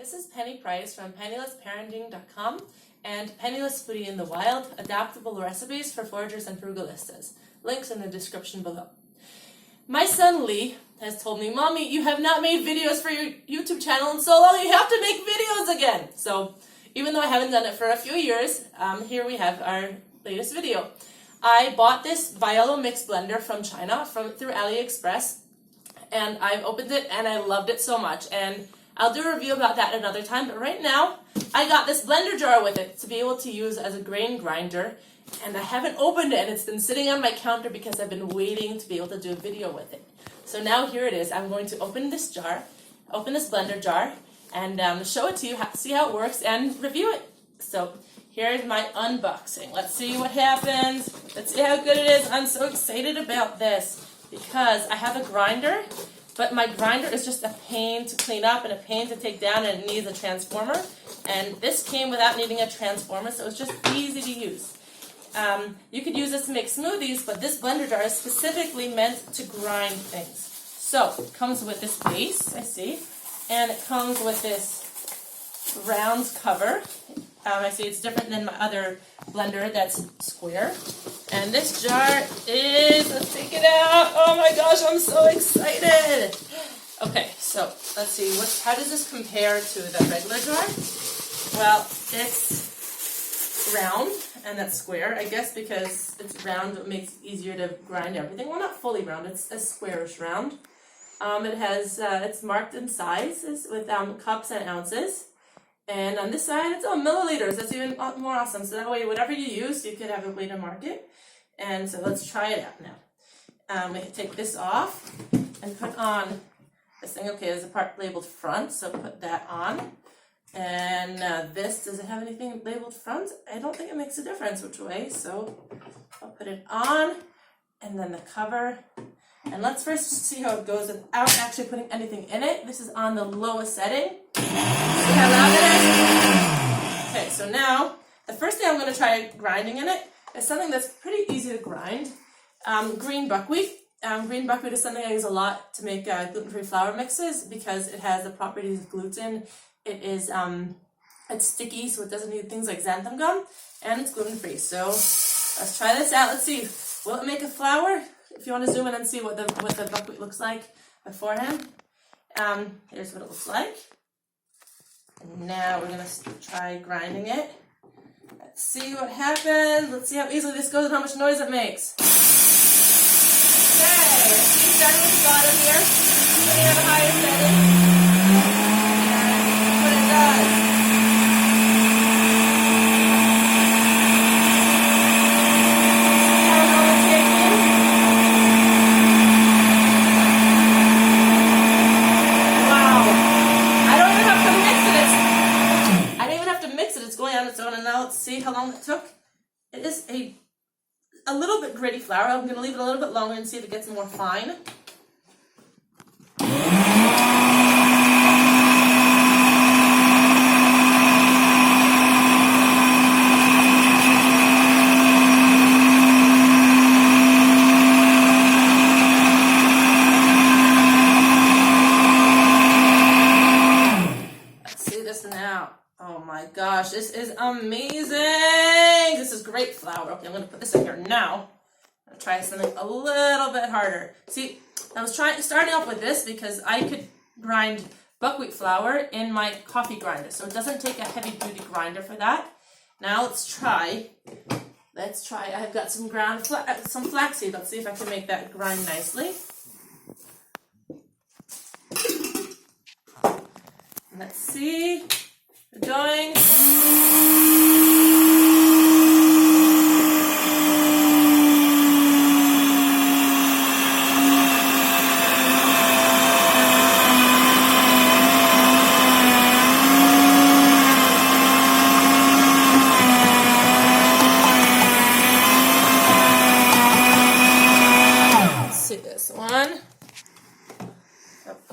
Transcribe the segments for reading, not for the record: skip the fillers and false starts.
This is Penny Price from PennilessParenting.com and Penniless Foodie in the Wild, Adaptable Recipes for Foragers and Frugalistas. Links in the description below. My son Lee has told me, "Mommy, you have not made videos for your YouTube channel in so long, you have to make videos again." So even though I haven't done it for a few years, here we have our latest video. I bought this Biolomix Blender from China through Aliexpress, and I've opened it and I loved it so much. And I'll do a review about that another time, but right now I got this blender jar with it to be able to use as a grain grinder, and I haven't opened it, and it's been sitting on my counter because I've been waiting to be able to do a video with it. So now here it is. I'm going to open this blender jar, and show it to you, see how it works, and review it. So here's my unboxing. Let's see what happens. Let's see how good it is. I'm so excited about this because I have a grinder, but my grinder is just a pain to clean up and a pain to take down, and it needs a transformer. And this came without needing a transformer, so it's just easy to use. You could use this to make smoothies, but this blender jar is specifically meant to grind things. So it comes with this base, I see, and it comes with this round cover. I see it's different than my other blender that's square. And this jar is, let's take it out. Oh my gosh, I'm so excited. Okay, so let's see, how does this compare to the regular jar? Well, it's round, and that's square, I guess, because it's round, it makes it easier to grind everything. Well, not fully round, it's a squarish round. It has, it's marked in sizes with cups and ounces. And on this side, it's milliliters. That's even more awesome. So that way, whatever you use, you could have a way to mark it. And so let's try it out now. We can take this off and put on this thing. Okay, there's a part labeled front, so put that on. And this, does it have anything labeled front? I don't think it makes a difference which way. So I'll put it on, and then the cover. And let's first see how it goes without actually putting anything in it. This is on the lowest setting. See how loud it is? Okay, so now, the first thing I'm going to try grinding in it is something that's pretty easy to grind. Green buckwheat. Green buckwheat is something I use a lot to make gluten-free flour mixes because it has the properties of gluten. It is, it's sticky, so it doesn't need things like xanthan gum, and it's gluten-free. So let's try this out. Let's see, will it make a flour? If you want to zoom in and see what the buckwheat looks like beforehand, here's what it looks like. And now we're going to try grinding it. Let's see what happens. Let's see how easily this goes and how much noise it makes. Okay, let's see, starting with the bottom here, putting on the highest setting. And what it does. And now let's see how long it took. It is a little bit gritty flour. I'm going to leave it a little bit longer and see if it gets more fine. Let's see this now. Oh my gosh, this is amazing! This is great flour. Okay, I'm going to put this in here now. I'm going to try something a little bit harder. See, I was starting off with this because I could grind buckwheat flour in my coffee grinder, so it doesn't take a heavy-duty grinder for that. Now let's try. I've got some some flaxseed. Let's see if I can make that grind nicely. Let's see. We're going. Let's see this one.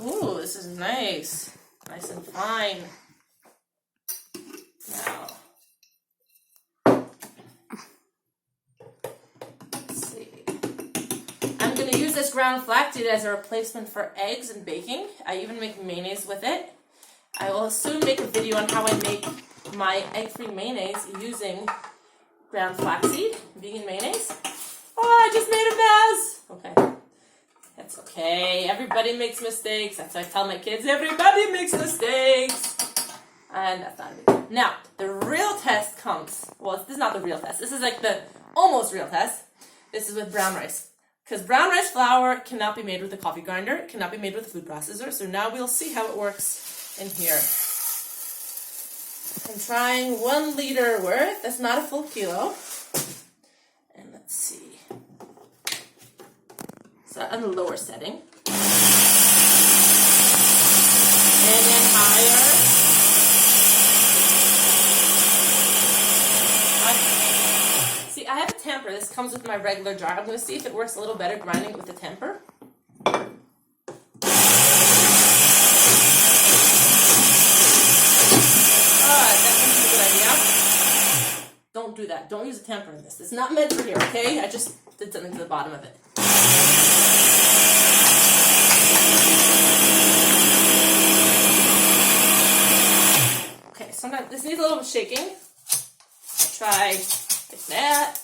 Ooh, this is nice. Nice and fine. Now, let's see. I'm going to use this ground flaxseed as a replacement for eggs and baking. I even make mayonnaise with it. I will soon make a video on how I make my egg-free mayonnaise using ground flaxseed, vegan mayonnaise. Oh, I just made a mess! Okay. That's okay. Everybody makes mistakes. That's what I tell my kids. Everybody makes mistakes. And that's not a big deal. Now, the real test comes. Well, this is not the real test. This is like the almost real test. This is with brown rice. Because brown rice flour cannot be made with a coffee grinder. It cannot be made with a food processor. So now we'll see how it works in here. I'm trying 1 liter worth. That's not a full kilo. And let's see. So on the lower setting. And then higher. See, I have a tamper. This comes with my regular jar. I'm going to see if it works a little better grinding it with the tamper. That's a good idea. Don't do that. Don't use a tamper in this. It's not meant for here, okay? I just did something to the bottom of it. Okay, sometimes this needs a little shaking. Try like that.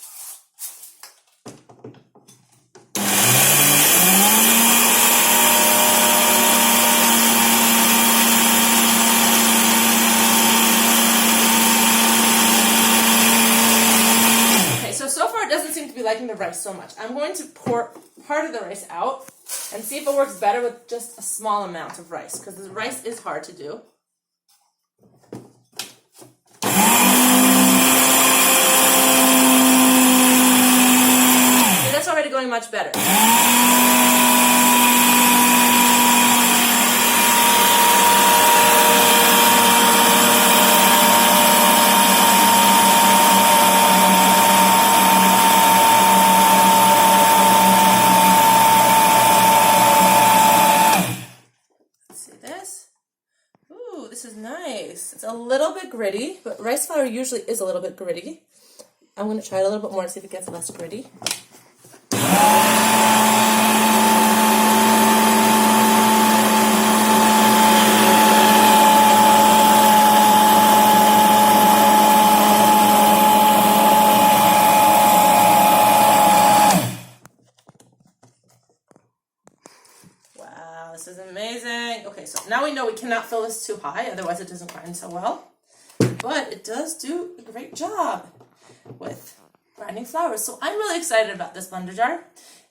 Okay, so far it doesn't seem to be liking the rice so much. I'm going to pour part of the rice out and see if it works better with just a small amount of rice, because the rice is hard to do. That's already going much better. This is nice. It's a little bit gritty, but rice flour usually is a little bit gritty. I'm going to try it a little bit more and see if it gets less gritty. Wow, this is amazing. Okay, so now we know we cannot fill this too high, otherwise it doesn't grind so well. But it does do a great job with grinding flour. So I'm really excited about this blender jar.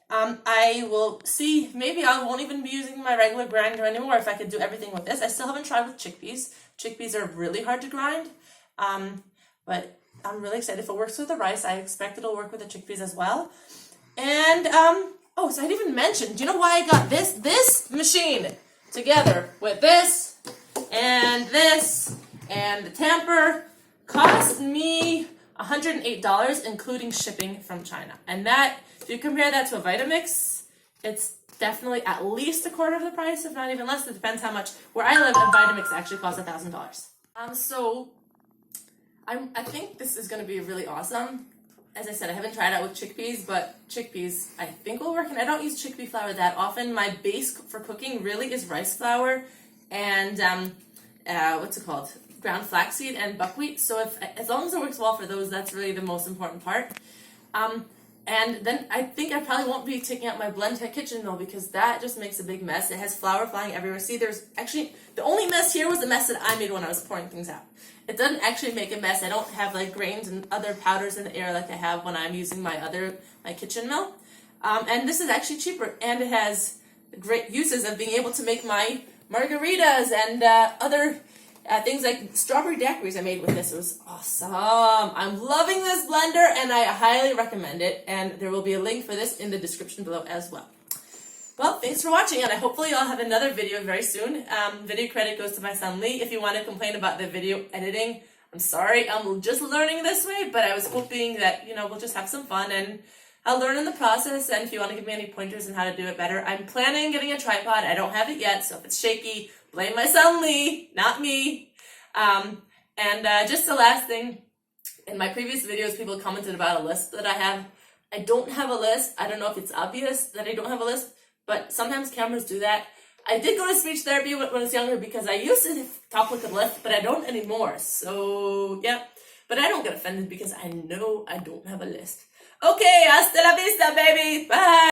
I will see, maybe I won't even be using my regular grinder anymore if I could do everything with this. I still haven't tried with chickpeas. Chickpeas are really hard to grind, but I'm really excited. If it works with the rice, I expect it'll work with the chickpeas as well. And, oh, so I didn't even mention, do you know why I got this machine together with this and the tamper? Cost me $108, including shipping from China. And that, if you compare that to a Vitamix, it's definitely at least a quarter of the price, if not even less. It depends how much. Where I live, a Vitamix actually costs $1,000. So I think this is going to be really awesome. As I said, I haven't tried out with chickpeas, but chickpeas I think will work. And I don't use chickpea flour that often. My base for cooking really is rice flour and what's it called? Ground flaxseed and buckwheat. So as long as it works well for those, that's really the most important part. And then I think I probably won't be taking out my Blend kitchen though, because that just makes a big mess. It has flour flying everywhere. See, there's actually, the only mess here was the mess that I made when I was pouring things out. It doesn't actually make a mess. I don't have like grains and other powders in the air like I have when I'm using my kitchen mill. And this is actually cheaper, and it has great uses of being able to make my margaritas and other things like strawberry daiquiris I made with this. It was awesome. I'm loving this blender, and I highly recommend it. And there will be a link for this in the description below as well. Well, thanks for watching, and hopefully I'll have another video very soon. Video credit goes to my son Lee. If you want to complain about the video editing, I'm sorry. I'm just learning this way, but I was hoping that, we'll just have some fun, and I'll learn in the process. And if you want to give me any pointers on how to do it better, I'm planning on getting a tripod. I don't have it yet, so if it's shaky, blame my son Lee, not me. Just the last thing, in my previous videos, people commented about a list that I have. I don't have a list. I don't know if it's obvious that I don't have a list, but sometimes cameras do that. I did go to speech therapy when I was younger because I used to talk like a lift, but I don't anymore. So, yeah. But I don't get offended because I know I don't have a list. Okay, hasta la vista, baby. Bye.